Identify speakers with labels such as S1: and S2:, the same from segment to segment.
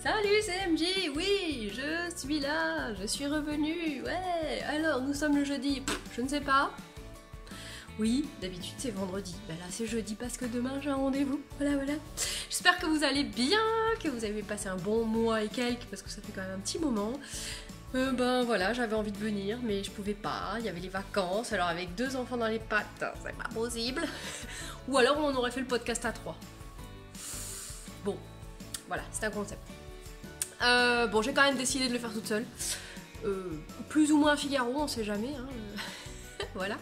S1: Salut, c'est MJ, oui, je suis là, je suis revenue, ouais. Alors, nous sommes le jeudi, je ne sais pas. Oui, d'habitude c'est vendredi, bah là c'est jeudi parce que demain j'ai un rendez-vous, voilà. J'espère que vous allez bien, que vous avez passé un bon mois et quelques, parce que ça fait quand même un petit moment. Ben voilà, j'avais envie de venir, mais je pouvais pas, il y avait les vacances, alors avec 2 enfants dans les pattes, c'est pas possible. Ou alors on aurait fait le podcast à 3. Bon, voilà, c'est un concept. Bon, j'ai quand même décidé de le faire toute seule. Plus ou moins Figaro, on sait jamais, hein. Voilà.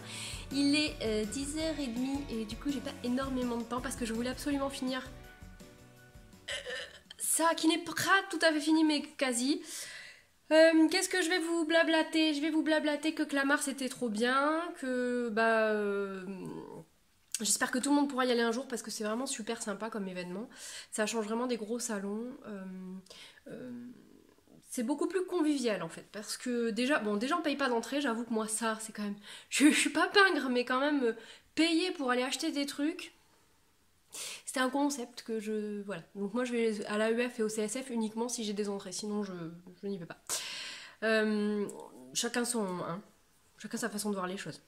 S1: Il est 10h30 et du coup j'ai pas énormément de temps parce que je voulais absolument finir ça qui n'est pas tout à fait fini mais quasi. Qu'est-ce que je vais vous blablater? Je vais vous blablater que Clamart c'était trop bien, que j'espère que tout le monde pourra y aller un jour parce que c'est vraiment super sympa comme événement. Ça change vraiment des gros salons. C'est beaucoup plus convivial en fait parce que déjà on paye pas d'entrée, j'avoue que moi ça c'est quand même, je suis pas pingre mais quand même payer pour aller acheter des trucs, c'était un concept que voilà, donc moi je vais à l'AEF et au CSF uniquement si j'ai des entrées, sinon je n'y vais pas. Chacun chacun sa façon de voir les choses.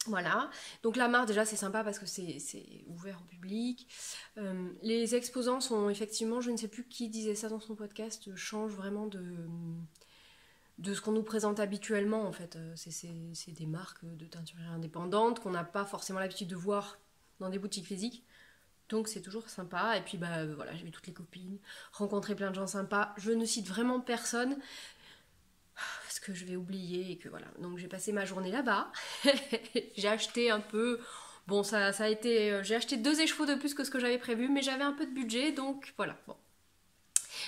S1: Voilà, donc la mare déjà c'est sympa parce que c'est ouvert au public. Les exposants sont effectivement, je ne sais plus qui disait ça dans son podcast, changent vraiment de ce qu'on nous présente habituellement en fait. C'est des marques de teinturiers indépendantes qu'on n'a pas forcément l'habitude de voir dans des boutiques physiques. Donc c'est toujours sympa. Et puis voilà, j'ai vu toutes les copines, rencontré plein de gens sympas. Je ne cite vraiment personne parce que je vais oublier et que voilà. Donc j'ai passé ma journée là-bas. J'ai acheté un peu. Bon, ça a été. J'ai acheté 2 écheveaux de plus que ce que j'avais prévu, mais j'avais un peu de budget, donc voilà. Bon.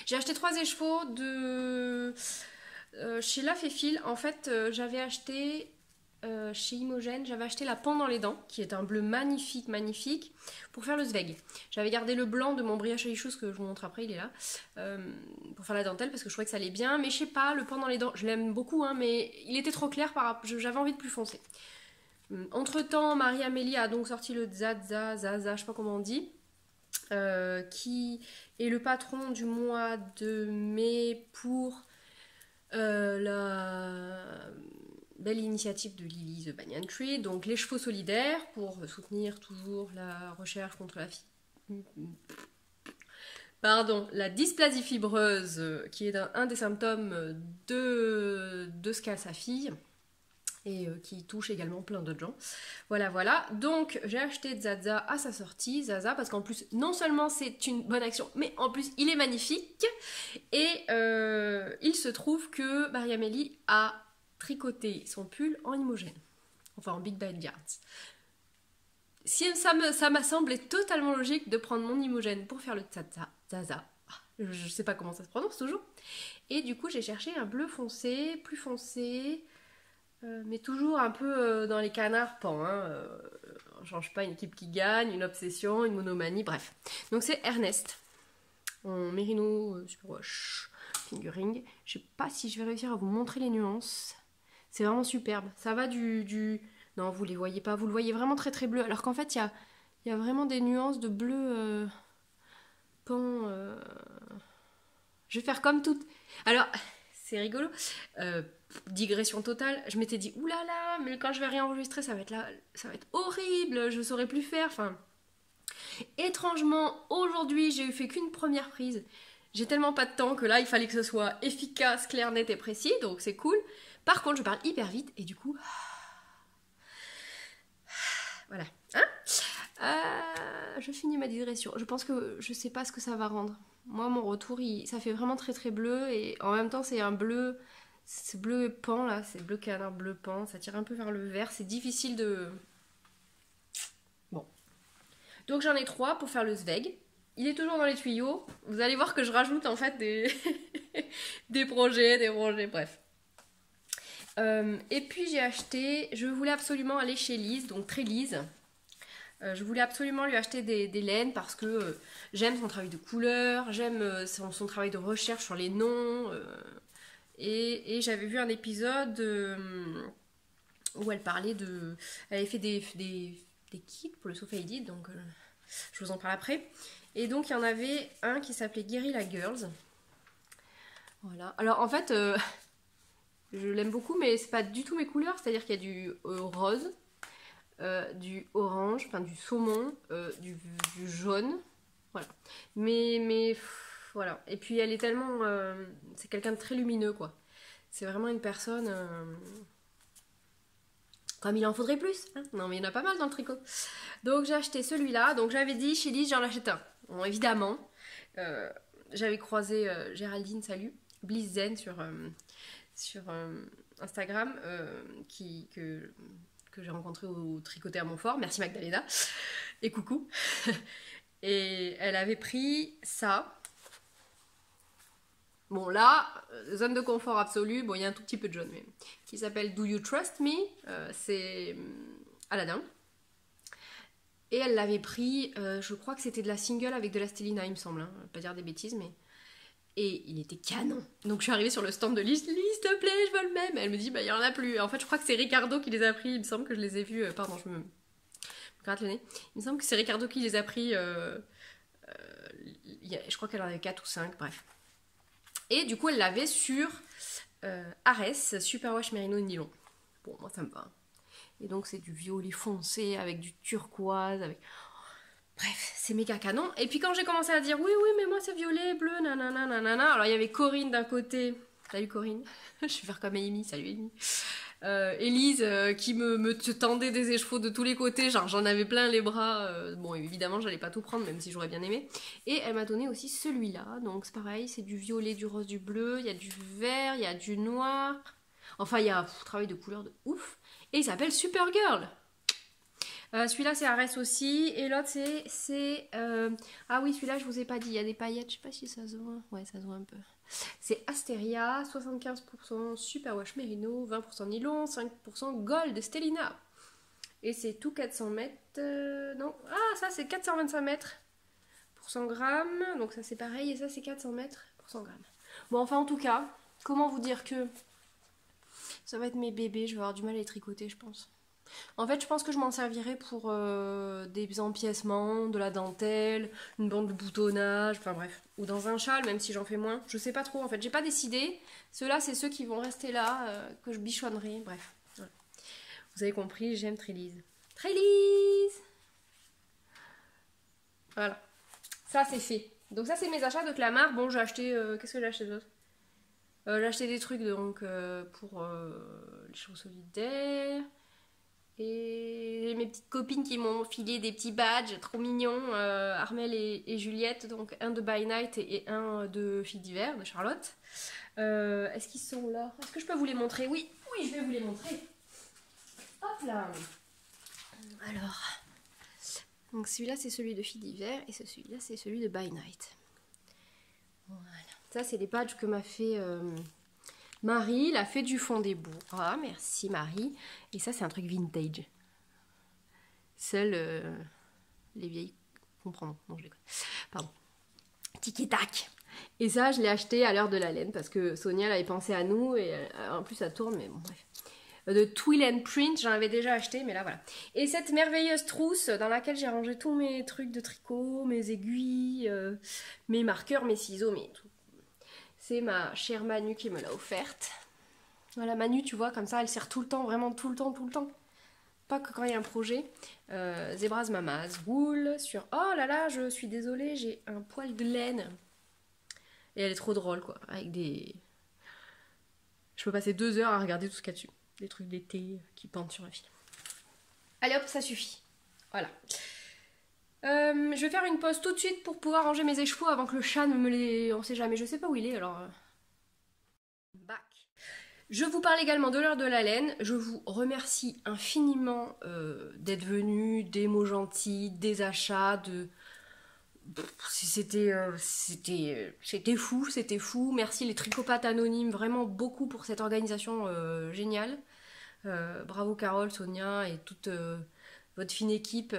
S1: J'ai acheté 3 écheveaux de. Chez La Féfil. En fait, j'avais acheté. Chez Imogène, j'avais acheté la Pan dans les dents, qui est un bleu magnifique, pour faire le Zweig. J'avais gardé le blanc de mon brioche à Lichous, que je vous montre après, il est là, pour faire la dentelle, parce que je trouvais que ça allait bien, mais je sais pas, le Pan dans les dents, je l'aime beaucoup, hein, mais il était trop clair, j'avais envie de plus foncé. Entre temps, Marie-Amélie a donc sorti le Zaza, je sais pas comment on dit, qui est le patron du mois de mai pour la belle initiative de Lily the Banyan Tree, donc les chevaux solidaires pour soutenir toujours la recherche contre la dysplasie fibreuse, qui est un des symptômes de ce qu'a sa fille et qui touche également plein d'autres gens. Voilà. Donc j'ai acheté Zaza à sa sortie, Zaza, parce qu'en plus non seulement c'est une bonne action, mais en plus il est magnifique. Et il se trouve que Marie-Amélie a tricoté son pull en Imogène, enfin en Big Bad Yards. Ça m'a semblé totalement logique de prendre mon Imogène pour faire le Zaza. Je sais pas comment ça se prononce toujours. Et du coup j'ai cherché un bleu foncé, plus foncé, mais toujours un peu dans les canards pans. On change pas, une équipe qui gagne, une obsession, une monomanie, bref. Donc c'est Ernest, en Merino Superwash Fingering. Je sais pas si je vais réussir à vous montrer les nuances. C'est vraiment superbe. Ça va du... Non, vous les voyez pas. Vous le voyez vraiment très bleu. Alors qu'en fait, il y a vraiment des nuances de bleu pan... Je vais faire comme tout. Alors, c'est rigolo. Digression totale. Je m'étais dit, oulala, mais quand je vais réenregistrer, ça va être horrible. Je saurais plus faire. Enfin, étrangement, aujourd'hui, j'ai fait qu'une première prise. J'ai tellement pas de temps que là, il fallait que ce soit efficace, clair, net et précis. Donc, c'est cool. Par contre, je parle hyper vite et du coup... Voilà. Je finis ma digression. Je pense que je sais pas ce que ça va rendre. Moi, mon retour, ça fait vraiment très bleu et en même temps, c'est un bleu... C'est bleu pan, là. C'est bleu canard, bleu pan. Ça tire un peu vers le vert. C'est difficile de... Bon. Donc, j'en ai 3 pour faire le Zweig. Il est toujours dans les tuyaux. Vous allez voir que je rajoute en fait des projets, bref. Et puis j'ai acheté, je voulais absolument aller chez Lise, donc très Lise. Je voulais absolument lui acheter des laines parce que j'aime son travail de couleur, j'aime son travail de recherche sur les noms. Et j'avais vu un épisode où elle parlait de... Elle avait fait des kits pour le Sofa Edit, donc je vous en parle après. Et donc il y en avait un qui s'appelait Guerrilla Girls. Voilà. Alors en fait, je l'aime beaucoup, mais c'est pas du tout mes couleurs. C'est-à-dire qu'il y a du rose, du orange, enfin du saumon, du jaune. Voilà. Voilà. Et puis elle est tellement... c'est quelqu'un de très lumineux, quoi. C'est vraiment une personne... comme il en faudrait plus. Hein. Non, mais il y en a pas mal dans le tricot. Donc j'ai acheté celui-là. Donc j'avais dit, chez Lise, j'en achète un. Bon, évidemment. J'avais croisé Géraldine, salut, Bliss Zen sur Instagram, que j'ai rencontré au Tricoter à Montfort. Merci Magdalena. Et coucou. Et elle avait pris ça. Bon là, zone de confort absolue, bon il y a un tout petit peu de jaune, mais qui s'appelle Do You Trust Me, c'est Aladdin. Et elle l'avait pris, je crois que c'était de la single avec de la Stélina, il me semble, hein, pas dire des bêtises, mais... Et il était canon. Donc je suis arrivée sur le stand de Lise, Lise, s'il te plaît, je veux le même. Elle me dit, bah il y en a plus. En fait, je crois que c'est Ricardo qui les a pris, il me semble que je les ai vus, pardon, je me gratte le nez. Il me semble que c'est Ricardo qui les a pris, je crois qu'elle en avait 4 ou 5, bref. Et du coup, elle l'avait sur Ares Superwash Merino Nylon. Bon, moi, ça me va. Et donc, c'est du violet foncé avec du turquoise. Bref, c'est méga canon. Et puis, quand j'ai commencé à dire oui, oui, mais moi, c'est violet, bleu, nanana, nanana. Alors, il y avait Corinne d'un côté. Salut Corinne. Je vais faire comme Amy. Salut Amy. Élise qui me tendait des écheveaux de tous les côtés, genre j'en avais plein les bras, bon évidemment j'allais pas tout prendre même si j'aurais bien aimé, et elle m'a donné aussi celui-là, donc c'est pareil, c'est du violet, du rose, du bleu, il y a du vert, il y a du noir, enfin il y a un travail de couleur de ouf, et il s'appelle Supergirl. Celui-là c'est Arès aussi, et l'autre c'est ah oui celui-là je vous ai pas dit, il y a des paillettes, je sais pas si ça se voit, ouais ça se voit un peu. C'est Asteria, 75% Superwash Merino, 20% nylon, 5% gold Stellina. Et c'est tout 400 mètres. Non, ah, ça c'est 425 mètres pour 100 grammes. Donc ça c'est pareil. Et ça c'est 400 mètres pour 100 grammes. Bon, enfin en tout cas, comment vous dire que ça va être mes bébés. Je vais avoir du mal à les tricoter, je pense. En fait, je pense que je m'en servirai pour des empiècements, de la dentelle, une bande de boutonnage, enfin bref. Ou dans un châle, même si j'en fais moins. Je sais pas trop, en fait, j'ai pas décidé. Ceux-là, c'est ceux qui vont rester là, que je bichonnerai, bref. Voilà. Vous avez compris, j'aime Trélise. Trélise! Voilà. Ça, c'est fait. Donc ça, c'est mes achats de Clamart. Bon, j'ai acheté... qu'est-ce que j'ai acheté d'autre? J'ai acheté des trucs donc, pour les chevaux solidaires. Et mes petites copines qui m'ont filé des petits badges trop mignons, Armelle et Juliette, donc un de By Night et un de Fille d'hiver, de Charlotte. Est-ce qu'ils sont là? Est-ce que je peux vous les montrer? Oui, oui, je vais vous les montrer. Hop là. Alors, donc celui-là c'est celui de Fille d'hiver et celui-là c'est celui de By Night. Voilà. Ça c'est les badges que m'a fait... Marie, la fée du fond des bourgs. Ah, merci Marie. Et ça, c'est un truc vintage. Seules les vieilles comprendront. Non, je déconne. Pardon. Tiki-tac. Et ça, je l'ai acheté à l'heure de la laine parce que Sonia, elle avait pensé à nous et en plus, ça tourne, mais bon, bref. De Twill and Print, j'en avais déjà acheté, mais là, voilà. Et cette merveilleuse trousse dans laquelle j'ai rangé tous mes trucs de tricot, mes aiguilles, mes marqueurs, mes ciseaux, mes tout. C'est ma chère Manu qui me l'a offerte. Voilà, Manu, tu vois, comme ça, elle sert tout le temps, vraiment tout le temps, tout le temps. Pas que quand il y a un projet. Zebras Mamas, wool sur... Oh là là, je suis désolée, j'ai un poil de laine. Et elle est trop drôle, quoi. Avec des... Je peux passer 2 heures à regarder tout ce qu'il y a dessus. Des trucs d'été qui pendent sur un fil. Allez hop, ça suffit. Voilà. Je vais faire une pause tout de suite pour pouvoir ranger mes écheveaux avant que le chat ne me les... On sait jamais, je sais pas où il est alors... Back. Je vous parle également de l'heure de la laine. Je vous remercie infiniment d'être venus, des mots gentils, des achats, de... C'était fou, c'était fou. Merci les tricopates anonymes, vraiment beaucoup pour cette organisation géniale. Bravo Carole, Sonia et toute votre fine équipe.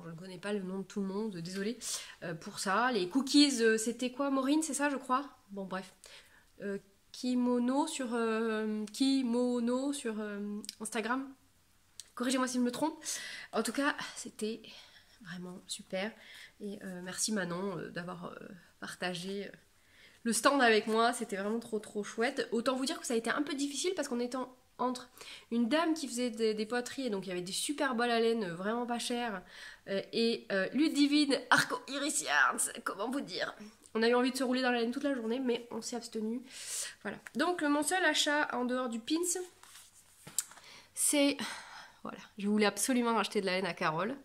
S1: Je ne connais pas le nom de tout le monde, désolée pour ça. Les cookies, c'était quoi, Maureen, c'est ça je crois? Bon bref. Kimono sur Instagram. Corrigez-moi si je me trompe. En tout cas, c'était vraiment super. Et merci Manon d'avoir partagé le stand avec moi, c'était vraiment trop chouette. Autant vous dire que ça a été un peu difficile parce qu'on était entre une dame qui faisait des poteries, et donc il y avait des super bols à laine vraiment pas chers, et Ludivine Arco-Iris Yarns, comment vous dire. On a eu envie de se rouler dans la laine toute la journée, mais on s'est abstenu. Voilà. Donc mon seul achat en dehors du pins, c'est... Voilà, je voulais absolument acheter de la laine à Carole.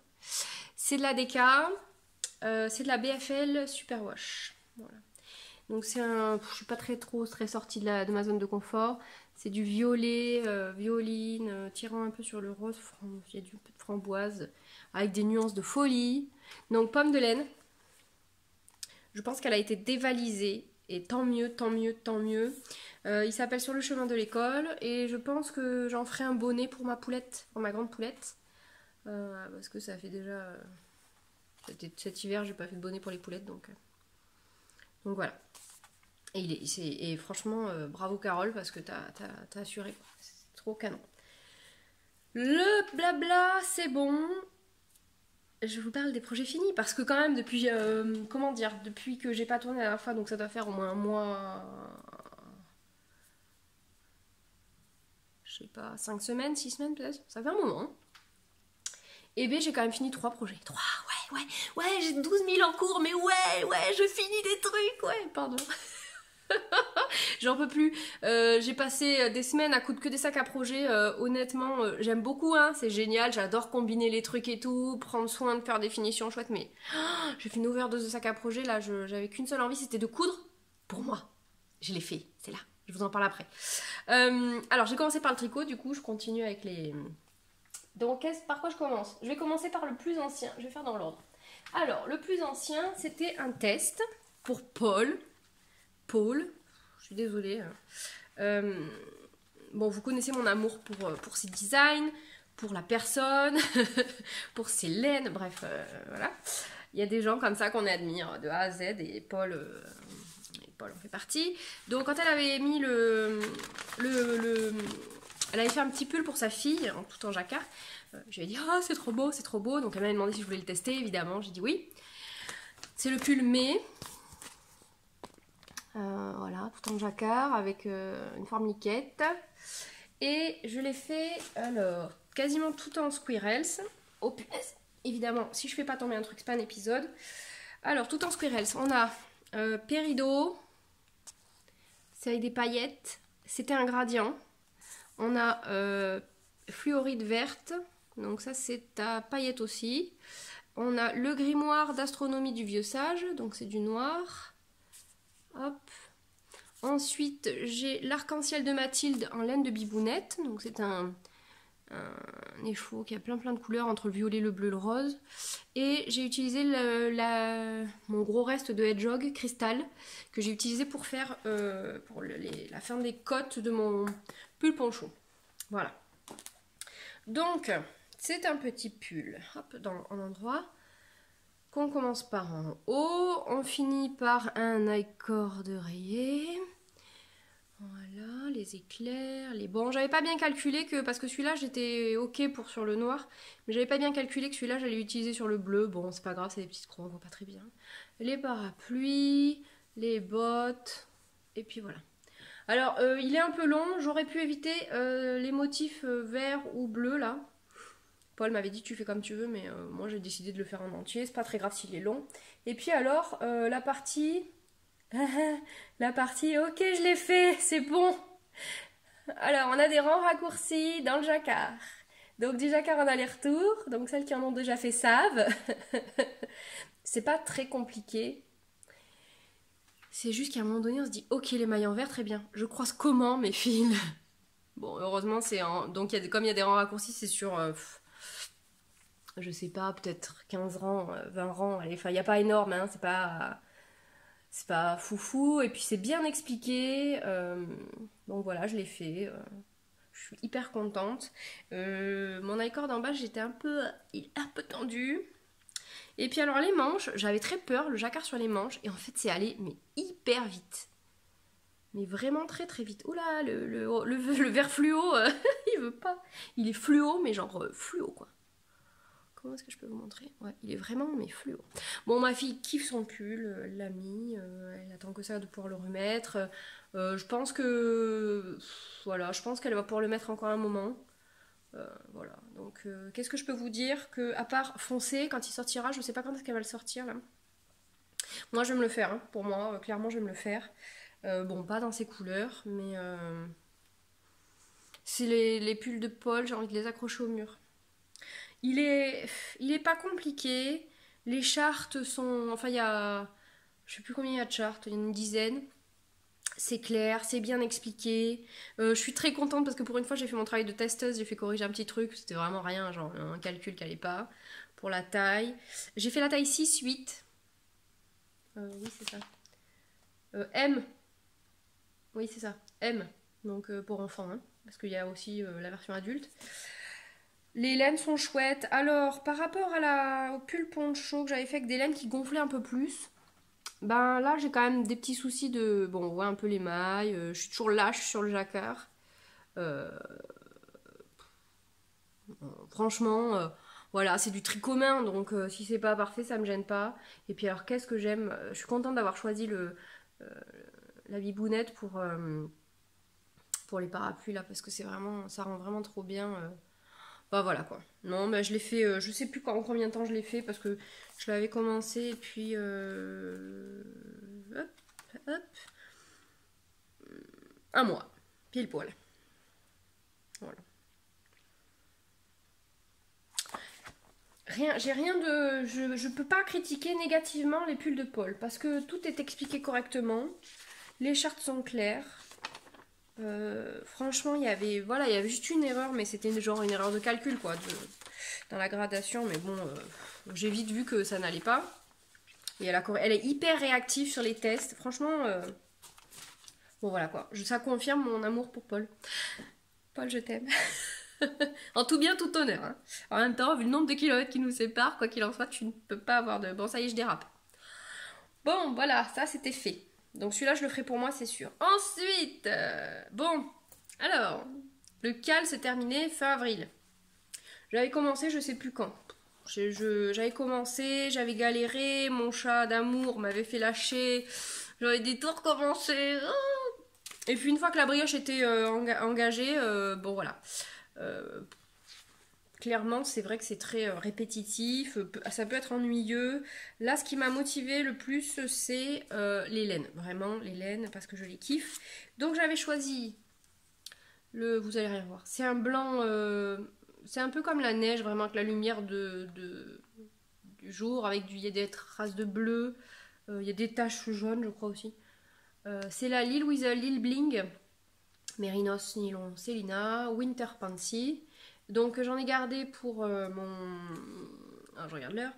S1: C'est de la DK, c'est de la BFL Superwash. Voilà. Donc c'est un... Je suis pas très sortie de ma zone de confort. C'est du violet, violine, tirant un peu sur le rose. Il y a un peu de framboise, avec des nuances de folie. Donc pomme de laine. Je pense qu'elle a été dévalisée. Et tant mieux, tant mieux, tant mieux. Il s'appelle Sur le chemin de l'école. Et je pense que j'en ferai un bonnet pour ma poulette, pour ma grande poulette. Parce que ça fait déjà... cet hiver, j'ai pas fait de bonnet pour les poulettes. Donc voilà. Et franchement, bravo Carole, parce que t'as assuré. C'est trop canon. Le blabla, c'est bon. Je vous parle des projets finis, parce que quand même, depuis, depuis que j'ai pas tourné la dernière fois, donc ça doit faire au moins un mois... Je sais pas, 5 semaines, 6 semaines peut-être. Ça fait un moment. Hein. Et bien, j'ai quand même fini 3 projets. 3, ouais, j'ai 12 000 en cours, mais ouais, je finis des trucs, ouais, pardon. J'en peux plus. J'ai passé des semaines à coudre que des sacs à projet. Honnêtement, j'aime beaucoup, hein, c'est génial. J'adore combiner les trucs et tout, prendre soin de faire des finitions chouettes. Mais j'ai fait une overdose de sacs à projet. Là, j'avais qu'une seule envie, c'était de coudre pour moi. Je l'ai fait, c'est là. Je vous en parle après. Alors, j'ai commencé par le tricot. Du coup, je continue avec les... Donc, par quoi je commence? Je vais commencer par le plus ancien. Je vais faire dans l'ordre. Alors, le plus ancien, c'était un test pour Paul, je suis désolée. Bon, vous connaissez mon amour pour ses designs, pour la personne, pour ses laines, bref, voilà. Il y a des gens comme ça qu'on admire de A à Z, et Paul en fait partie. Donc quand elle avait mis elle avait fait un petit pull pour sa fille, tout en jacquard, je lui ai dit « Ah, c'est trop beau, c'est trop beau ». Donc elle m'a demandé si je voulais le tester, évidemment, j'ai dit oui. C'est le pull mai. Voilà, tout en jacquard avec une forme liquette. Et je l'ai fait, alors, quasiment tout en squirrels. Oh punaise, évidemment, si je fais pas tomber un truc, c'est pas un épisode. Alors, tout en squirrels, on a Peridot, c'est avec des paillettes, c'était un gradient. On a fluorite verte, donc ça c'est à paillettes aussi. On a le grimoire d'astronomie du vieux sage, donc c'est du noir. Hop. Ensuite, j'ai l'arc-en-ciel de Mathilde en laine de bibounette. Donc c'est un écheveau qui a plein de couleurs entre le violet, le bleu, le rose. Et j'ai utilisé mon gros reste de Hedgehog cristal que j'ai utilisé pour faire la fin des côtes de mon pull poncho. Voilà. Donc, c'est un petit pull. Hop, en endroit. Qu'on commence par en haut, on finit par un accord de rayé. Voilà, les éclairs, les... Bon, j'avais pas bien calculé que... Parce que celui-là, j'étais ok pour sur le noir. Mais j'avais pas bien calculé que celui-là, j'allais l'utiliser sur le bleu. Bon, c'est pas grave, c'est des petites croix, on voit pas très bien. Les parapluies, les bottes... Et puis voilà. Alors, il est un peu long. J'aurais pu éviter les motifs verts ou bleus, là. Paul m'avait dit tu fais comme tu veux, mais moi j'ai décidé de le faire en entier, c'est pas très grave s'il est long. Et puis alors, la partie, ok je l'ai fait, c'est bon. Alors on a des rangs raccourcis dans le jacquard. Donc du jacquard en aller-retour, donc celles qui en ont déjà fait savent. C'est pas très compliqué. C'est juste qu'à un moment donné on se dit ok les mailles en vert très bien, je croise comment mes fils. Bon heureusement c'est en... Donc comme il y a des rangs raccourcis c'est sur... je sais pas, peut-être 15 rangs, 20 rangs, allez, enfin, il n'y a pas énorme, hein, c'est pas foufou, et puis c'est bien expliqué, donc voilà, je l'ai fait, je suis hyper contente. Mon accord d'en bas, j'étais un peu tendu, et puis alors les manches, j'avais très peur, le jacquard sur les manches, et en fait c'est allé, mais hyper vite. Mais vraiment très vite. Oula, le vert fluo, il veut pas. Il est fluo, mais genre fluo, quoi. Comment est-ce que je peux vous montrer? Ouais, il est vraiment mais fluo. Bon, ma fille kiffe son pull, elle l'a mis, elle attend que ça de pouvoir le remettre. Je pense que... Voilà, je pense qu'elle va pouvoir le mettre encore un moment. Voilà, donc qu'est-ce que je peux vous dire? Que à part foncer, quand il sortira, je sais pas quand est-ce qu'elle va le sortir là. Moi je vais me le faire, hein. Pour moi, clairement je vais me le faire. Bon, pas dans ces couleurs, mais c'est les pulls de Paul, j'ai envie de les accrocher au mur. Il est pas compliqué. Les chartes sont... Enfin, il y a... Je sais plus combien il y a de chartes, il y en a une dizaine. C'est clair, c'est bien expliqué. Je suis très contente parce que pour une fois, j'ai fait mon travail de testeuse, j'ai fait corriger un petit truc. C'était vraiment rien, genre un calcul qui allait pas. Pour la taille. J'ai fait la taille 6-8. Oui, c'est ça. M. Oui, c'est ça. M. Donc pour enfants, hein, parce qu'il y a aussi la version adulte. Les laines sont chouettes. Alors, par rapport au pull poncho que j'avais fait avec des laines qui gonflaient un peu plus, ben là j'ai quand même des petits soucis de... Bon, on voit un peu les mailles, je suis toujours lâche sur le jacquard. Euh, Franchement, voilà, c'est du tricot main, donc si c'est pas parfait, ça me gêne pas. Et puis alors, qu'est-ce que j'aime, je suis contente d'avoir choisi la bibounette pour les parapluies là, parce que c'est vraiment, ça rend vraiment trop bien. Bah voilà quoi. Non, mais je l'ai fait, je sais plus en combien de temps je l'ai fait parce que je l'avais commencé et puis hop, hop, un mois, pile poil. Voilà. J'ai rien de, je peux pas critiquer négativement les pulls de Paul parce que tout est expliqué correctement, les chartes sont claires. Franchement, voilà, il y avait juste une erreur, mais c'était genre une erreur de calcul quoi, dans la gradation, mais bon, j'ai vite vu que ça n'allait pas. Et elle est hyper réactive sur les tests. Franchement, bon voilà quoi. Ça confirme mon amour pour Paul. Paul, je t'aime. En tout bien, tout honneur. Hein. En même temps, vu le nombre de kilomètres qui nous séparent, quoi qu'il en soit, tu ne peux pas avoir de... Bon, ça y est, je dérape. Bon, voilà, ça c'était fait. Donc celui-là, je le ferai pour moi, c'est sûr. Ensuite, bon, alors, le cal s'est terminé fin avril. J'avais commencé, je sais plus quand. J'avais commencé, j'avais galéré, mon chat d'amour m'avait fait lâcher, j'avais dit tout recommencer. Et puis une fois que la brioche était engagée, bon voilà. Clairement, c'est vrai que c'est très répétitif, ça peut être ennuyeux. Là, ce qui m'a motivé le plus, c'est les laines. Vraiment, les laines, parce que je les kiffe. Donc j'avais choisi vous allez rien voir. C'est un blanc... c'est un peu comme la neige, vraiment, avec la lumière du jour, il y a des traces de bleu, il y a des taches jaunes, je crois aussi. C'est la Lil with a Lil Bling, Mérinos Nylon Célina, Winter Pansy. Donc j'en ai gardé pour alors, je regarde l'heure.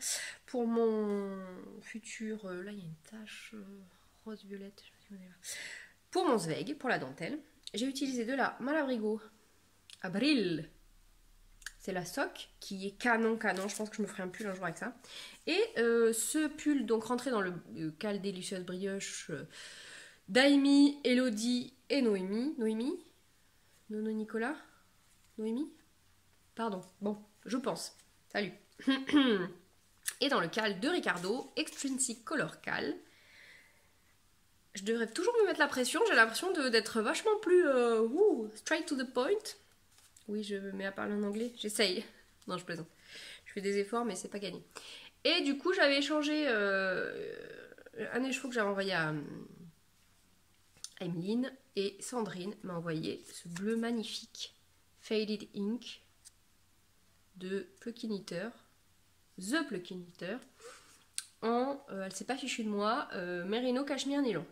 S1: Pour mon futur... là, il y a une tache rose-violette. Pour mon Zweig, pour la dentelle, j'ai utilisé de la Malabrigo Abril. C'est la sock qui est canon. Je pense que je me ferai un pull un jour avec ça. Et ce pull, donc rentré dans le cal délicieuse brioche d'Aimi, Elodie et Noémie. Nono Nicolas. Noémie. Pardon. Bon, je pense. Salut. Et dans le cal de Ricardo, Extrinsic Color Cal. Je devrais toujours me mettre la pression. J'ai l'impression d'être vachement plus straight to the point. Oui, je me mets à parler en anglais. J'essaye. Non, je plaisante. Je fais des efforts, mais c'est pas gagné. Et du coup, j'avais échangé un écheveau que j'avais envoyé à Emeline. Et Sandrine m'a envoyé ce bleu magnifique Faded Ink de Plucky Knitter. The Plucky Knitter. Elle s'est pas fichue de moi, Merino Cachemire Nylon.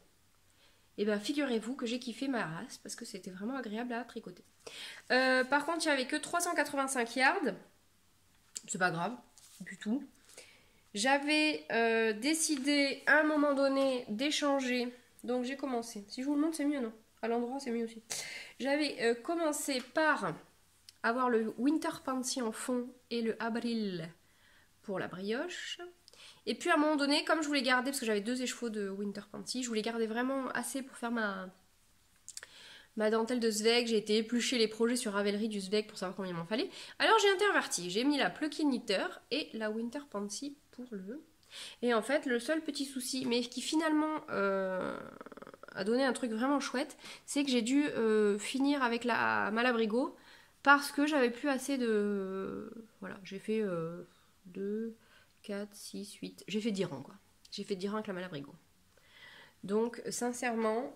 S1: Et bien figurez-vous que j'ai kiffé ma race parce que c'était vraiment agréable à tricoter. Par contre, il n'y avait que 385 yards. C'est pas grave, du tout. J'avais décidé à un moment donné d'échanger. Donc j'ai commencé. Si je vous le montre, c'est mieux, non? À l'endroit, c'est mieux aussi. J'avais commencé par avoir le Winter Pansy en fond et le Abril pour la brioche. Et puis à un moment donné, comme je voulais garder, parce que j'avais 2 écheveaux de Winter Pansy, je voulais garder vraiment assez pour faire ma dentelle de Zweig, j'ai été éplucher les projets sur Ravelry du Zweig pour savoir combien il m'en fallait. Alors j'ai interverti, j'ai mis la Plucky Knitter et la Winter Pansy pour le... Et en fait, le seul petit souci, mais qui finalement a donné un truc vraiment chouette, c'est que j'ai dû finir avec la Malabrigo parce que j'avais plus assez de... Voilà, j'ai fait 2, 4, 6, 8... J'ai fait 10 rangs, quoi. J'ai fait 10 rangs avec la Malabrigo. Donc, sincèrement...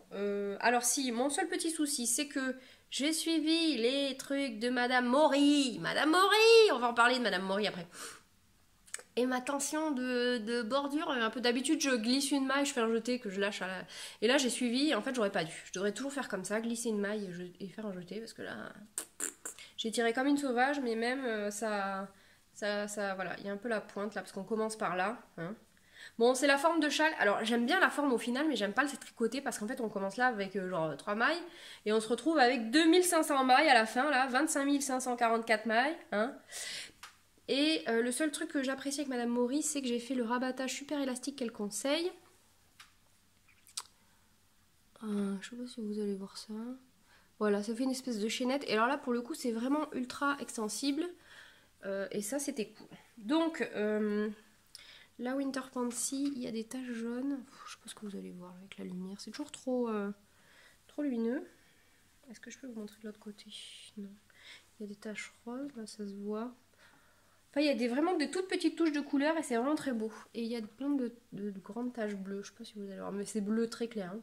S1: alors si, mon seul petit souci, c'est que j'ai suivi les trucs de Madame Maury. Madame Maury! On va en parler de Madame Maury après. Et ma tension de bordure, un peu d'habitude, je glisse une maille, je fais un jeté que je lâche à la... Et là, j'ai suivi, en fait, j'aurais pas dû. Je devrais toujours faire comme ça, glisser une maille et faire un jeté, parce que là... J'ai tiré comme une sauvage, mais même, ça... Voilà, il y a un peu la pointe, là, parce qu'on commence par là, hein. Bon, c'est la forme de châle. Alors, j'aime bien la forme au final, mais j'aime pas le tricoter parce qu'en fait, on commence là avec genre 3 mailles et on se retrouve avec 2500 mailles à la fin, là, 25 544 mailles. Hein. Et le seul truc que j'apprécie avec Madame Maury, c'est que j'ai fait le rabattage super élastique qu'elle conseille. Je sais pas si vous allez voir ça. Voilà, ça fait une espèce de chaînette. Et alors là, pour le coup, c'est vraiment ultra extensible. Et ça, c'était cool. Donc... la Winter Pansy, il y a des taches jaunes. Je sais pas ce que vous allez voir avec la lumière. C'est toujours trop lumineux. Est-ce que je peux vous montrer de l'autre côté? Non. Il y a des taches roses, là ça se voit. Enfin, il y a vraiment des toutes petites touches de couleur et c'est vraiment très beau. Et il y a plein de grandes taches bleues. Je sais pas si vous allez voir, mais c'est bleu très clair. Hein.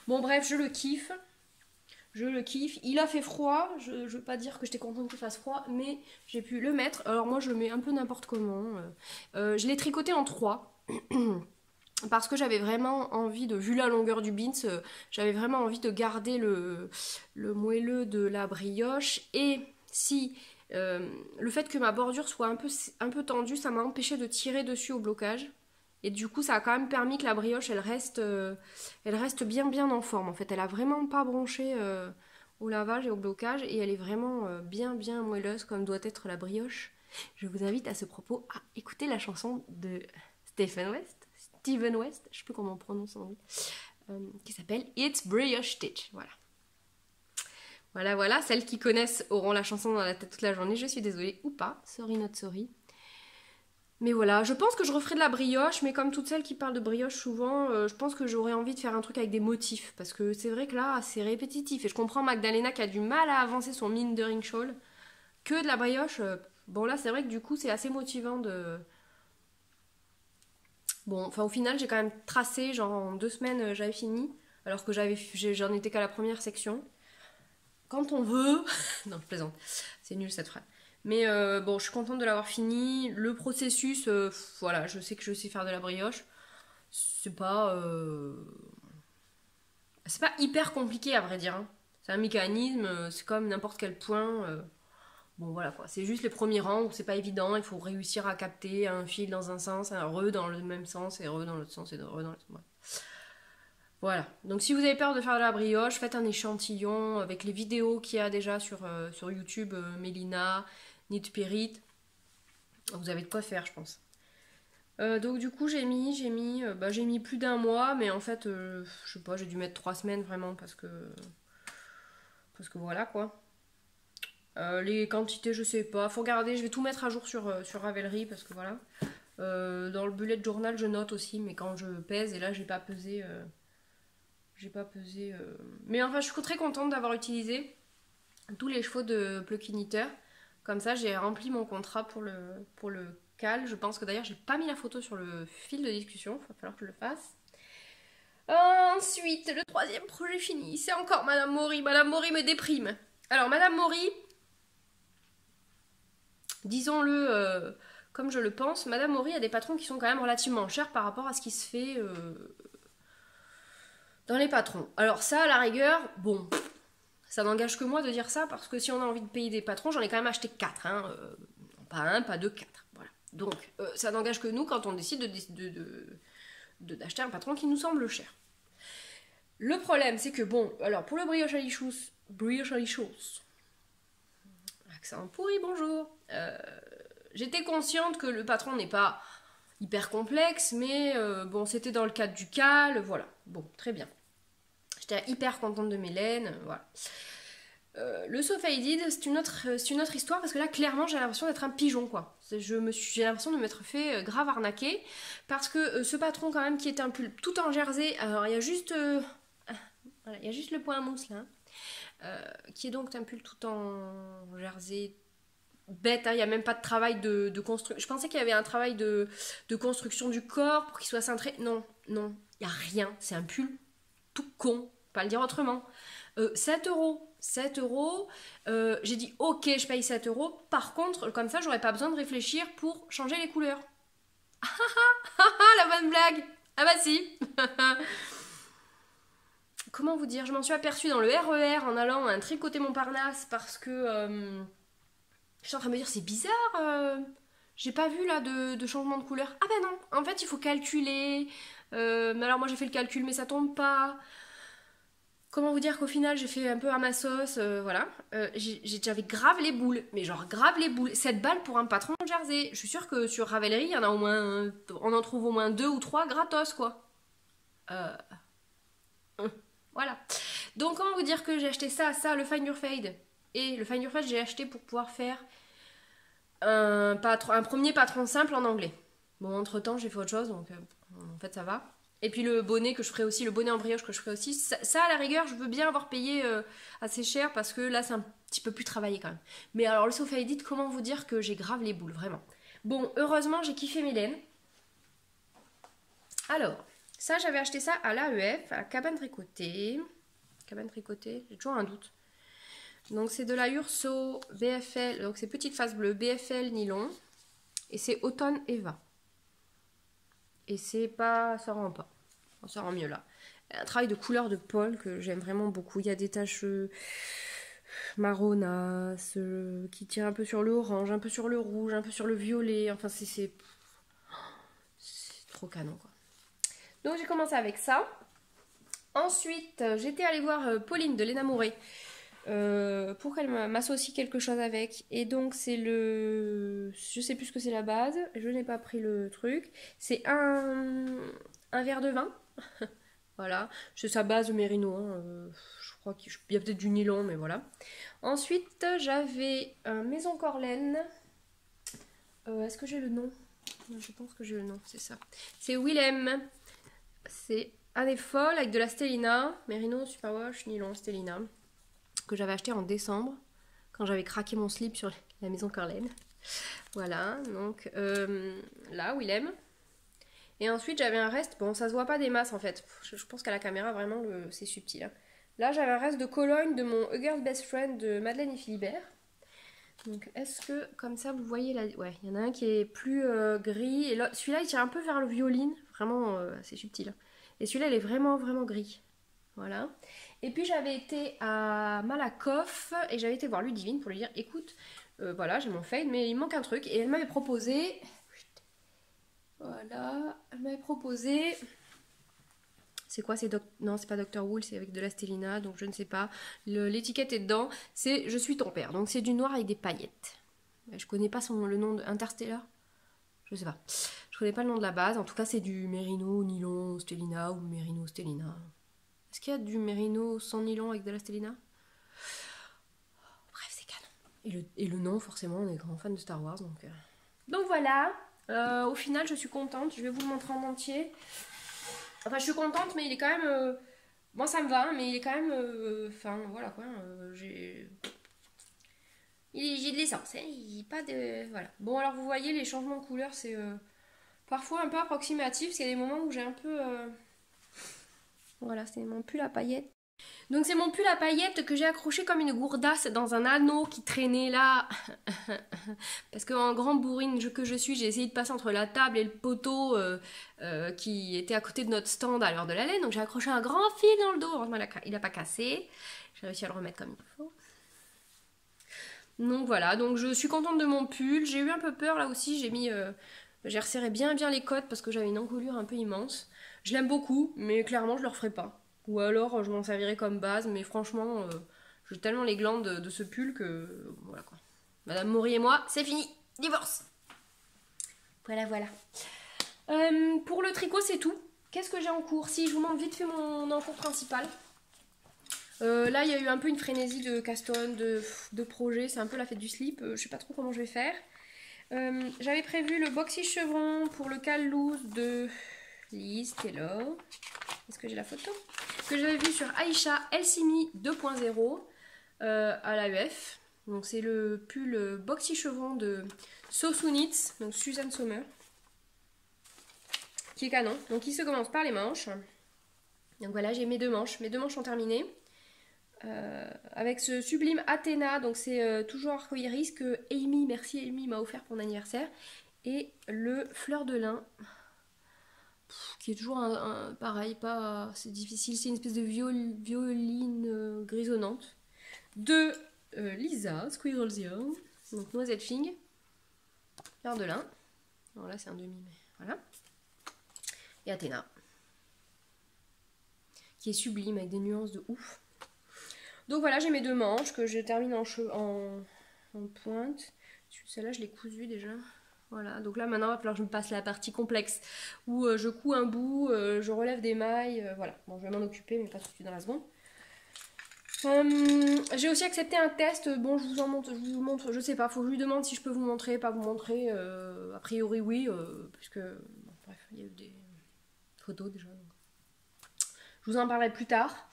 S1: Bon, bref, je le kiffe. Je le kiffe. Il a fait froid. Je veux pas dire que j'étais contente qu'il fasse froid, mais j'ai pu le mettre. Alors moi, je le mets un peu n'importe comment. Je l'ai tricoté en 3. Parce que j'avais vraiment envie de, vu la longueur du bins, j'avais vraiment envie de garder le moelleux de la brioche. Et si le fait que ma bordure soit un peu tendue, ça m'a empêché de tirer dessus au blocage. Et du coup, ça a quand même permis que la brioche, elle reste bien en forme. En fait, elle a vraiment pas bronché au lavage et au blocage. Et elle est vraiment bien moelleuse, comme doit être la brioche. Je vous invite à ce propos à écouter la chanson de Stephen West, je sais plus comment on prononce son nom, qui s'appelle It's Brioche Stitch. Voilà. Celles qui connaissent auront la chanson dans la tête toute la journée. Je suis désolée, ou pas. Sorry, not sorry. Mais voilà, je pense que je referai de la brioche, mais comme toutes celles qui parlent de brioche souvent, je pense que j'aurais envie de faire un truc avec des motifs, parce que c'est vrai que là, c'est répétitif, et je comprends Magdalena qui a du mal à avancer son mindering shawl, que de la brioche, bon là c'est vrai que du coup c'est assez motivant de... Bon, enfin au final j'ai quand même tracé, genre en 2 semaines j'avais fini, alors que j'en étais qu'à la première section. Quand on veut... non, je plaisante, c'est nul cette phrase. Mais bon, je suis contente de l'avoir fini. Le processus, voilà, je sais que je sais faire de la brioche. C'est pas hyper compliqué à vrai dire. Hein. C'est un mécanisme, c'est comme n'importe quel point. Bon voilà quoi, c'est juste les premiers rangs où c'est pas évident. Il faut réussir à capter un fil dans un sens, un re dans le même sens et re dans l'autre sens et re dans l'autre sens. Voilà, donc si vous avez peur de faire de la brioche, faites un échantillon avec les vidéos qu'il y a déjà sur YouTube, Mélina, Knit Spirit. Vous avez de quoi faire, je pense. Donc du coup, j'ai mis plus d'1 mois, mais en fait, je sais pas, j'ai dû mettre 3 semaines vraiment parce que voilà quoi. Les quantités, je sais pas. Faut regarder, je vais tout mettre à jour sur Ravelry parce que voilà. Dans le bullet journal, je note aussi, mais quand je pèse, et là, j'ai pas pesé. Mais enfin, je suis très contente d'avoir utilisé tous les chevaux de Plucky Knitter. Comme ça, j'ai rempli mon contrat pour le cal. Je pense que d'ailleurs, j'ai pas mis la photo sur le fil de discussion. Il va falloir que je le fasse. Ensuite, le 3e projet fini. C'est encore Madame Maury. Madame Maury me déprime. Alors, Madame Maury, disons-le comme je le pense, Madame Maury a des patrons qui sont quand même relativement chers par rapport à ce qui se fait dans les patrons. Alors ça, à la rigueur, bon, ça n'engage que moi de dire ça, parce que si on a envie de payer des patrons, j'en ai quand même acheté 4, hein, pas 1, pas 2, 4, voilà. Donc, ça n'engage que nous quand on décide d'acheter un patron qui nous semble cher. Le problème, c'est que, bon, alors pour le brioche à lichos, accent pourri, bonjour, j'étais consciente que le patron n'est pas hyper complexe, mais bon, c'était dans le cadre du cal, voilà, bon, très bien. J'étais hyper contente de mes laines, voilà. Le So Faded, c'est une autre histoire parce que là, clairement, j'ai l'impression d'être un pigeon, quoi. J'ai l'impression de m'être fait grave arnaquer parce que ce patron, quand même, qui était un pull tout en jersey, alors il y a juste, voilà, il y a juste le point mousse là, qui est donc un pull tout en jersey bête, hein, il n'y a même pas de travail de construction. Je pensais qu'il y avait un travail de construction du corps pour qu'il soit cintré. Non, non, il n'y a rien. C'est un pull tout con, pas le dire autrement. 7 euros. 7 euros. J'ai dit ok, je paye 7 euros. Par contre, comme ça, j'aurais pas besoin de réfléchir pour changer les couleurs. La bonne blague. Ah bah si. Comment vous dire? Je m'en suis aperçue dans le RER en allant à un tricoter Montparnasse parce que je suis en train de me dire c'est bizarre. J'ai pas vu là de changement de couleur. Ah ben non. En fait, il faut calculer. Mais alors moi j'ai fait le calcul, mais ça tombe pas. Comment vous dire qu'au final j'ai fait un peu à ma sauce, voilà. J'avais grave les boules, mais genre grave les boules. 7 balles pour un patron de jersey. Je suis sûre que sur Ravelry, il y en a au moins, on en trouve au moins 2 ou 3 gratos, quoi. Voilà. Donc comment vous dire que j'ai acheté ça, le Find Your Fade. Et le Find Your Fade, j'ai acheté pour pouvoir faire un premier patron simple en anglais. Bon, entre temps, j'ai fait autre chose, donc en fait ça va. Et puis le bonnet que je ferai aussi, le bonnet en brioche que je ferai aussi, ça à la rigueur, je veux bien avoir payé assez cher parce que là c'est un petit peu plus travaillé quand même. Mais alors le So Faded, comment vous dire que j'ai grave les boules, vraiment. Bon, heureusement j'ai kiffé mes laines. Alors, ça j'avais acheté ça à l'AEF, à Cabane Tricotée. Cabane Tricotée, j'ai toujours un doute. Donc c'est de la Urso BFL, donc c'est petite face bleue, BFL nylon. Et c'est Automne Eva. Et c'est pas, ça rend pas. Ça rend mieux là. Un travail de couleur de Paul que j'aime vraiment beaucoup. Il y a des taches marronasses qui tirent un peu sur le orange, un peu sur le rouge, un peu sur le violet. Enfin, c'est trop canon quoi. Donc j'ai commencé avec ça. Ensuite, j'étais allée voir Pauline de l'Énamouré pour qu'elle m'associe quelque chose avec. Et donc c'est le... Je sais plus ce que c'est la base. Je n'ai pas pris le truc. C'est un verre de vin. Voilà. C'est sa base mérino. Hein. Je crois qu'il y a peut-être du nylon, mais voilà. Ensuite, j'avais un Maison Corlaine. Est-ce que j'ai le nom? Je pense que j'ai le nom, c'est ça. C'est Willem. C'est année folle avec de la Stellina. Mérino, Superwash, nylon, Stellina. Que j'avais acheté en décembre. Quand j'avais craqué mon slip sur la Maison Corlaine. Voilà. Donc là, Willem. Et ensuite, j'avais un reste. Bon, ça se voit pas des masses en fait. Je pense qu'à la caméra, vraiment, c'est subtil. Hein. Là, j'avais un reste de Cologne de mon A Girl's Best Friend de Madeleine et Philibert. Donc, est-ce que, comme ça, vous voyez là. Ouais, il y en a un qui est plus gris. Et celui-là, il tire un peu vers le violine. Vraiment, c'est subtil. Et celui-là, il est vraiment, vraiment gris. Voilà. Et puis, j'avais été à Malakoff et j'avais été voir Ludivine pour lui dire écoute, voilà, j'ai mon fade, mais il manque un truc. Et elle m'avait proposé. Voilà, elle m'avait proposé. C'est quoi? Non, c'est pas Dr. Wool, c'est avec de la Stellina, donc je ne sais pas. L'étiquette est dedans. C'est Je suis ton père. Donc c'est du noir avec des paillettes. Je connais pas le nom de Interstellar. Je sais pas. Je connais pas le nom de la base. En tout cas, c'est du Mérino, nylon, Stellina ou Mérino, Stellina. Est-ce qu'il y a du Mérino sans nylon avec de la Stellina? Bref, c'est canon. Et le nom, forcément, on est grand fan de Star Wars. Donc voilà. Au final, je suis contente. Je vais vous le montrer en entier. Enfin, je suis contente, mais il est quand même... Moi, ça me va, hein, mais il est quand même... Enfin, voilà, quoi. J'ai de l'essence. Hein, il pas de... Voilà. Bon, alors, vous voyez, les changements de couleur, c'est parfois un peu approximatif. Parce qu'il y a des moments où j'ai un peu... Voilà, c'est mon pull à paillettes. Donc c'est mon pull à paillettes que j'ai accroché comme une gourdasse dans un anneau qui traînait là. Parce qu'en grande bourrine que je suis, j'ai essayé de passer entre la table et le poteau qui était à côté de notre stand à l'heure de la laine. Donc j'ai accroché un grand fil dans le dos. Heureusement, il n'a pas cassé. J'ai réussi à le remettre comme il faut. Donc voilà, donc je suis contente de mon pull. J'ai eu un peu peur là aussi. J'ai resserré bien les côtes parce que j'avais une encolure un peu immense. Je l'aime beaucoup, mais clairement je le referai pas. Ou alors je m'en servirai comme base, mais franchement, j'ai tellement les glandes de ce pull que... Voilà quoi. Madame Maury et moi, c'est fini. Divorce. Voilà. Pour le tricot, c'est tout. Qu'est-ce que j'ai en cours? Si, je vous montre vite fait mon en cours principal. Là, il y a eu un peu une frénésie de Caston, de projets. C'est un peu la fête du slip. Je sais pas trop comment je vais faire. J'avais prévu le boxy chevron pour le cal loose de Liz Taylor. Est-ce que j'ai la photo? Que j'avais vu sur Aisha Elsimi 2.0 à l'AEF. Donc c'est le pull boxy chevron de So Soon It's, donc Suzanne Sommer, qui est canon. Donc il se commence par les manches. Donc voilà, j'ai mes deux manches. Mes deux manches sont terminées. Avec ce sublime Athéna, donc c'est toujours arco-iris que Amy, merci Amy, m'a offert pour mon anniversaire. Et le fleur de lin, qui est toujours pareil, pas c'est difficile, c'est une espèce de violine grisonnante. De Lisa, Squirrel's Young, donc noisette fing, fleur de lin. Alors là c'est un demi, mais voilà. Et Athéna, qui est sublime avec des nuances de ouf. Donc voilà, j'ai mes deux manches que je termine en pointe. Celle-là, je l'ai cousue déjà. Voilà, donc là maintenant, il va falloir que je me passe la partie complexe où je couds un bout, je relève des mailles. Voilà, bon, je vais m'en occuper, mais pas tout de suite dans la seconde. J'ai aussi accepté un test. Bon, je vous montre, je sais pas, faut que je lui demande si je peux vous montrer, pas vous montrer. A priori, oui, puisque, bon, bref, il y a eu des photos déjà. Donc. Je vous en parlerai plus tard.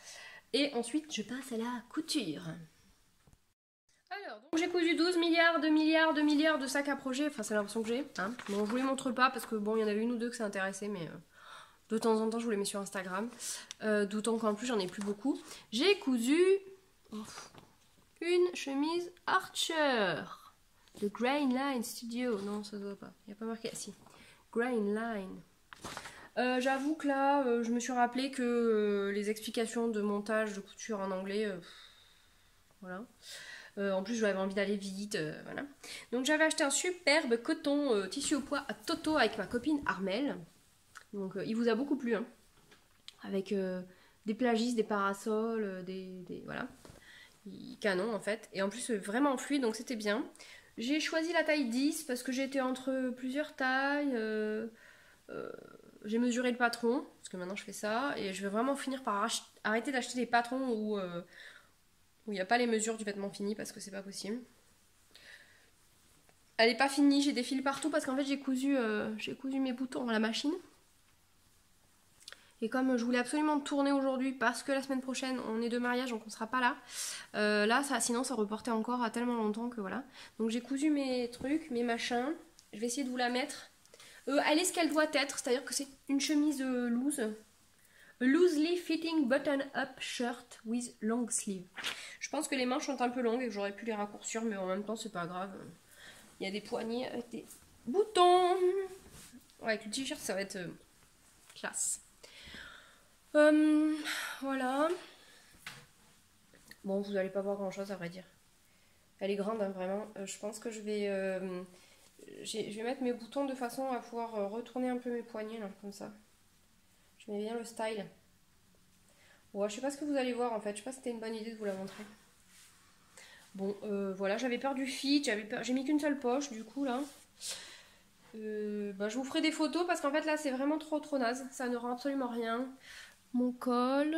S1: Et ensuite, je passe à la couture. Alors, donc j'ai cousu 12 milliards de sacs à projet. Enfin, c'est l'impression que j'ai. Hein. Bon, je vous les montre pas parce que bon, il y en avait une ou deux que ça intéressait, mais de temps en temps, je vous les mets sur Instagram. D'autant qu'en plus, j'en ai plus beaucoup. J'ai cousu une chemise Archer de Grain Line Studio. Non, ça se voit pas. Il n'y a pas marqué. Si. Grain Line. J'avoue que là, je me suis rappelé que les explications de montage de couture en anglais, voilà. En plus, j'avais envie d'aller vite, voilà. Donc j'avais acheté un superbe coton tissu au pois à Toto avec ma copine Armelle. Donc il vous a beaucoup plu, hein. Avec des plagistes, des parasols, voilà. Canon en fait. Et en plus, vraiment fluide, donc c'était bien. J'ai choisi la taille 10 parce que j'étais entre plusieurs tailles. J'ai mesuré le patron, parce que maintenant je fais ça, et je vais vraiment finir par arrêter d'acheter des patrons où il n'y a pas les mesures du vêtement fini, parce que c'est pas possible. Elle n'est pas finie, j'ai des fils partout, parce qu'en fait j'ai cousu mes boutons à la machine. Et comme je voulais absolument tourner aujourd'hui, parce que la semaine prochaine on est de mariage, donc on sera pas là, là sinon ça reportait encore à tellement longtemps que voilà. Donc j'ai cousu mes trucs, mes machins, je vais essayer de vous la mettre. Elle est ce qu'elle doit être, c'est-à-dire que c'est une chemise loose. A loosely fitting button-up shirt with long sleeve. Je pense que les manches sont un peu longues et que j'aurais pu les raccourcir, mais en même temps c'est pas grave. Il y a des poignées avec des boutons. Ouais, avec le t-shirt ça va être classe. Voilà. Bon, vous n'allez pas voir grand-chose à vrai dire. Elle est grande, hein, vraiment. Je pense que je vais mettre mes boutons de façon à pouvoir retourner un peu mes poignets, là, comme ça. J'aimais bien le style. Ouais, je sais pas ce que vous allez voir, en fait. Je sais pas si c'était une bonne idée de vous la montrer. Bon, voilà, j'avais peur du fit. J'ai mis qu'une seule poche, du coup, là. Je vous ferai des photos, parce qu'en fait, là, c'est vraiment trop naze. Ça ne rend absolument rien. Mon col...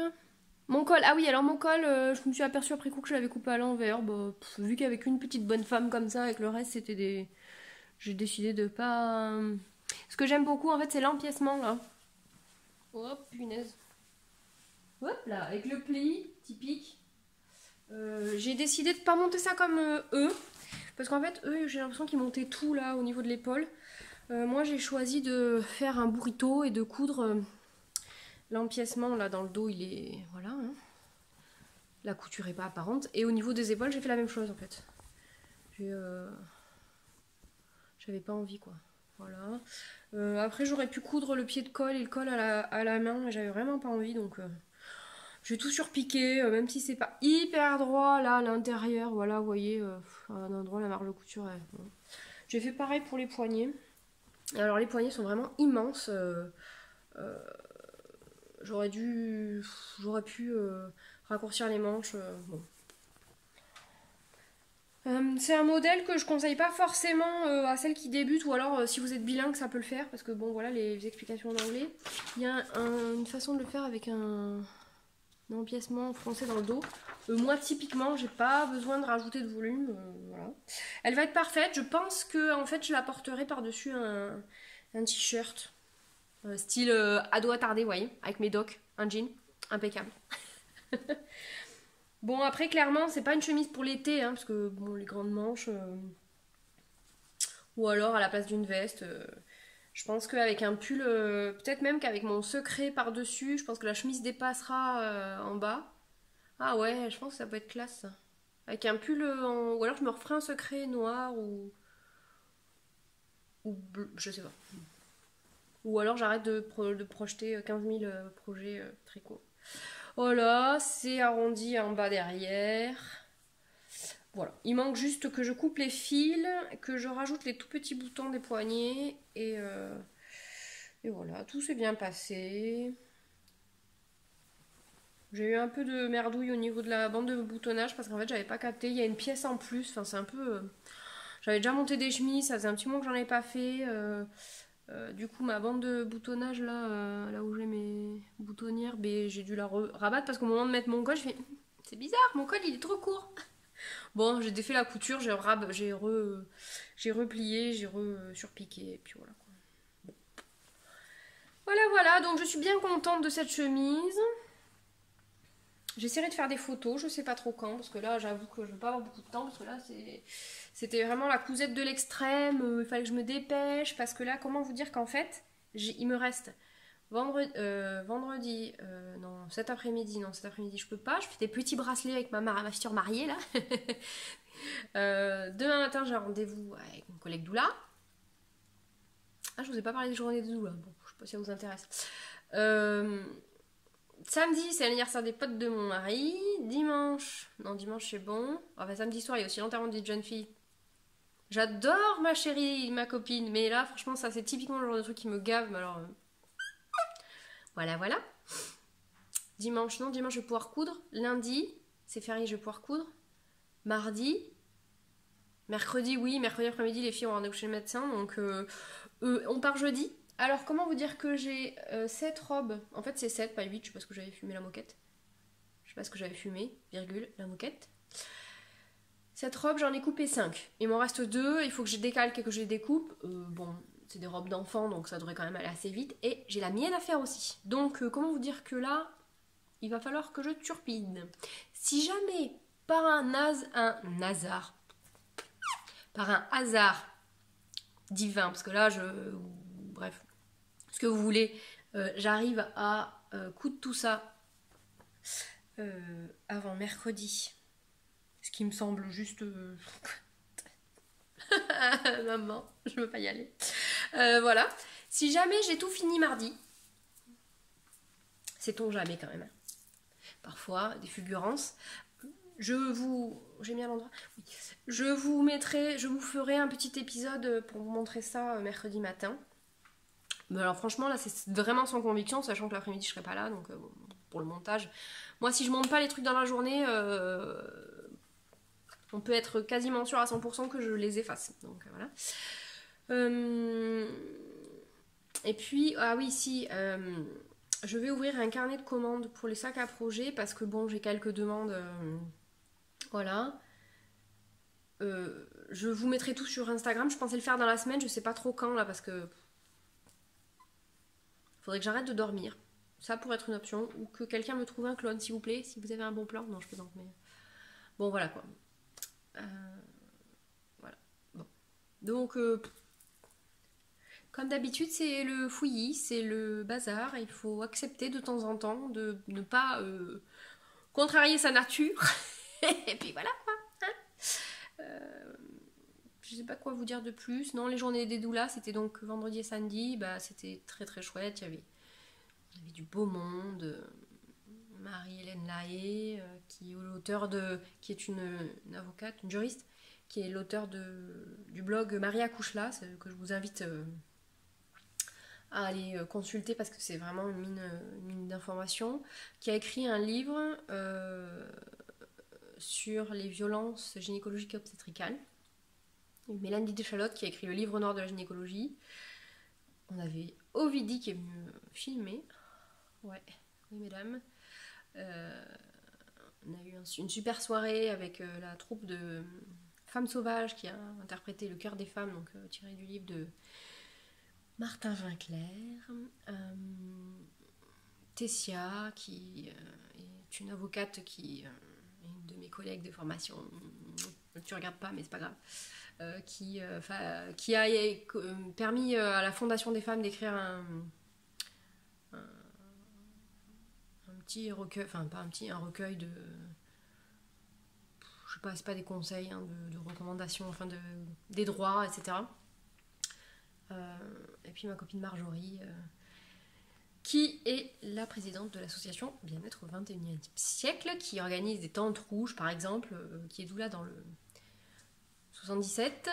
S1: ah oui, alors mon col, je me suis aperçue après coup que je l'avais coupé à l'envers. Bah, vu qu'avec une petite bonne femme comme ça, avec le reste, c'était des... J'ai décidé de pas... Ce que j'aime beaucoup, en fait, c'est l'empiècement, là. Hop, punaise. Hop, là, avec le pli typique. J'ai décidé de pas monter ça comme eux. Parce qu'en fait, eux, j'ai l'impression qu'ils montaient tout, là, au niveau de l'épaule. Moi, j'ai choisi de faire un burrito et de coudre... L'empiècement, là, dans le dos, il est... Voilà, hein. La couture est pas apparente. Et au niveau des épaules, j'ai fait la même chose, en fait. J'avais pas envie, quoi. Voilà. Après, j'aurais pu coudre le pied de col et le col à la main, mais j'avais vraiment pas envie, donc... je vais tout surpiquer, même si c'est pas hyper droit, là, à l'intérieur. Voilà, vous voyez, à un endroit, la marge de couture est... Bon. J'ai fait pareil pour les poignets. Et alors, les poignets sont vraiment immenses. J'aurais pu raccourcir les manches. Bon. C'est un modèle que je conseille pas forcément à celles qui débutent, ou alors si vous êtes bilingue ça peut le faire, parce que bon voilà les explications en anglais. Il y a une façon de le faire avec un empiècement foncé dans le dos. Moi, typiquement, j'ai pas besoin de rajouter de volume. Voilà. Elle va être parfaite. Je pense que en fait, je la porterai par-dessus un t-shirt. Style ado attardé, vous voyez, avec mes docks, un jean, impeccable. Bon, après, clairement, c'est pas une chemise pour l'été, hein, parce que, bon, les grandes manches... ou alors, à la place d'une veste... je pense qu'avec un pull, peut-être même qu'avec mon secret par-dessus, je pense que la chemise dépassera en bas. Ah ouais, je pense que ça peut être classe, ça. Avec un pull, ou alors je me referai un secret noir ou bleu, je sais pas. Ou alors j'arrête de projeter 15 000 projets tricot. Voilà, c'est arrondi en bas derrière. Voilà, il manque juste que je coupe les fils, que je rajoute les tout petits boutons des poignets et voilà, tout s'est bien passé. J'ai eu un peu de merdouille au niveau de la bande de boutonnage parce qu'en fait j'avais pas capté, il y a une pièce en plus, enfin c'est un peu... J'avais déjà monté des chemises, ça faisait un petit moment que j'en avais pas fait. Du coup ma bande de boutonnage là, là où j'ai mes boutonnières, ben, j'ai dû la rabattre parce qu'au moment de mettre mon col, je fais... C'est bizarre, mon col il est trop court. Bon, j'ai défait la couture, j'ai replié, j'ai surpiqué, et puis voilà quoi. Voilà, donc je suis bien contente de cette chemise. J'essaierai de faire des photos, je sais pas trop quand, parce que là j'avoue que je vais pas avoir beaucoup de temps, parce que là c'était vraiment la cousette de l'extrême, il fallait que je me dépêche, parce que là, comment vous dire qu'en fait, il me reste vendredi, non, cet après-midi je peux pas, je fais des petits bracelets avec ma future mariée là. Demain matin j'ai un rendez-vous avec mon collègue Doula. Ah, je vous ai pas parlé des journées de Doula, bon, je sais pas si ça vous intéresse. Samedi, c'est l'anniversaire des potes de mon mari. Dimanche, non, dimanche c'est bon. Enfin, samedi soir, il y a aussi l'enterrement d'une jeune fille. J'adore ma chérie, ma copine, mais là, franchement, ça c'est typiquement le genre de truc qui me gave. Mais alors, voilà. Dimanche, non, dimanche je vais pouvoir coudre. Lundi, c'est férié, je vais pouvoir coudre. Mardi, mercredi, oui, mercredi après-midi, les filles ont rendez-vous chez le médecin, donc on part jeudi. Alors, comment vous dire que j'ai 7 robes. En fait, c'est 7, pas 8, je sais pas ce que j'avais fumé la moquette. Je sais pas ce que j'avais fumé, virgule, la moquette. Cette robe, j'en ai coupé 5. Il m'en reste 2, il faut que je décalque et que je les découpe. Bon, c'est des robes d'enfants, donc ça devrait quand même aller assez vite. Et j'ai la mienne à faire aussi. Donc, comment vous dire que là, il va falloir que je turpine. Si jamais, par un hasard divin, parce que là, bref, ce que vous voulez, j'arrive à coudre tout ça avant mercredi. Ce qui me semble juste... Maman, je veux pas y aller. Voilà. Si jamais j'ai tout fini mardi, sait-on jamais quand même. Parfois, des fulgurances. J'ai mis à l'endroit. Oui. Je vous ferai un petit épisode pour vous montrer ça mercredi matin. Mais alors franchement, là, c'est vraiment sans conviction, sachant que l'après-midi, je serai pas là, donc pour le montage. Moi, si je monte pas les trucs dans la journée... on peut être quasiment sûr à 100% que je les efface. Donc voilà. Et puis, ah oui, si, je vais ouvrir un carnet de commandes pour les sacs à projet parce que bon, j'ai quelques demandes. Voilà. Je vous mettrai tout sur Instagram. Je pensais le faire dans la semaine, je sais pas trop quand là parce que. Faudrait que j'arrête de dormir. Ça pourrait être une option. Ou que quelqu'un me trouve un clone, s'il vous plaît. Si vous avez un bon plan. Non, je plaisante, mais. Bon, voilà quoi. Voilà. Bon. Donc, comme d'habitude, c'est le fouillis, c'est le bazar. Il faut accepter de temps en temps de ne pas contrarier sa nature. Et puis voilà quoi. Hein, je sais pas quoi vous dire de plus. Non, les journées des doulas, c'était donc vendredi et samedi. Bah, c'était très très chouette. Il y avait du beau monde. Marie-Hélène Lahaye, qui est une avocate, une juriste, qui est l'auteur du blog Marie accouche là, que je vous invite à aller consulter parce que c'est vraiment une mine d'informations, qui a écrit un livre sur les violences gynécologiques et obstétricales. Et Mélanie Deschalotte qui a écrit le livre noir de la gynécologie. On avait Ovidie qui est venu filmer. Ouais, oui mesdames. On a eu une super soirée avec la troupe de Femmes Sauvages qui a interprété Le Cœur des Femmes, donc tiré du livre de Martin Winkler. Tessia, qui est une avocate qui est une de mes collègues de formation. Tu regardes pas, mais c'est pas grave. Qui a permis à la Fondation des femmes d'écrire un petit recueil, enfin pas un recueil de, je sais pas, c'est pas des conseils, hein, de recommandations, enfin des droits, etc. Et puis ma copine Marjorie, qui est la présidente de l'association Bien-être au XXIe siècle, qui organise des tentes rouges, par exemple, qui est d'où là dans le 77,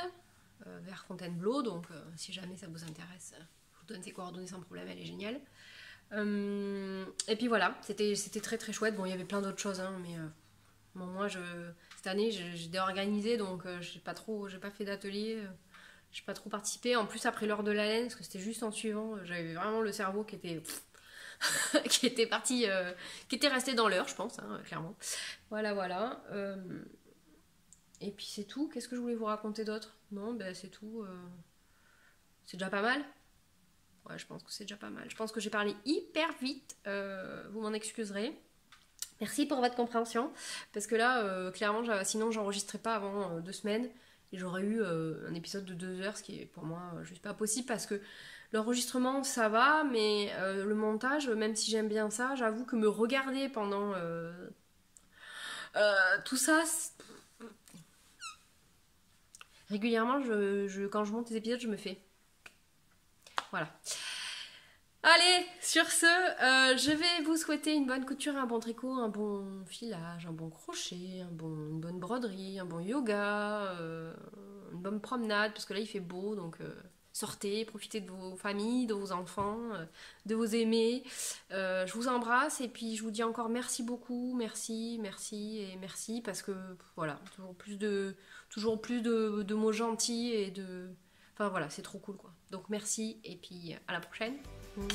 S1: vers Fontainebleau, donc si jamais ça vous intéresse, je vous donne ses coordonnées sans problème, elle est géniale. Et puis voilà, c'était très très chouette. Bon, il y avait plein d'autres choses, hein, mais bon, moi cette année j'ai déorganisé, donc j'ai pas fait d'atelier, j'ai pas trop participé. En plus après l'heure de la laine, parce que c'était juste en suivant, j'avais vraiment le cerveau qui était qui était parti, qui était resté dans l'heure, je pense, hein, clairement. Voilà. Et puis c'est tout. Qu'est-ce que je voulais vous raconter d'autre? Non, ben c'est tout. C'est déjà pas mal. Ouais, je pense que c'est déjà pas mal. Je pense que j'ai parlé hyper vite. Vous m'en excuserez. Merci pour votre compréhension. Parce que là, clairement, sinon, j'enregistrerai pas avant 2 semaines. Et j'aurais eu un épisode de 2 heures, ce qui est pour moi juste pas possible. Parce que l'enregistrement, ça va. Mais le montage, même si j'aime bien ça, j'avoue que me regarder pendant tout ça... Régulièrement, quand je monte les épisodes, je me fais... Voilà. Allez, sur ce, je vais vous souhaiter une bonne couture, un bon tricot, un bon filage, un bon crochet, une bonne broderie, un bon yoga, une bonne promenade, parce que là il fait beau, donc sortez, profitez de vos familles, de vos enfants, de vos aimés. Je vous embrasse et puis je vous dis encore merci beaucoup, merci, parce que voilà, toujours plus de mots gentils et de... Enfin voilà, c'est trop cool quoi. Donc merci et puis à la prochaine. Mmh.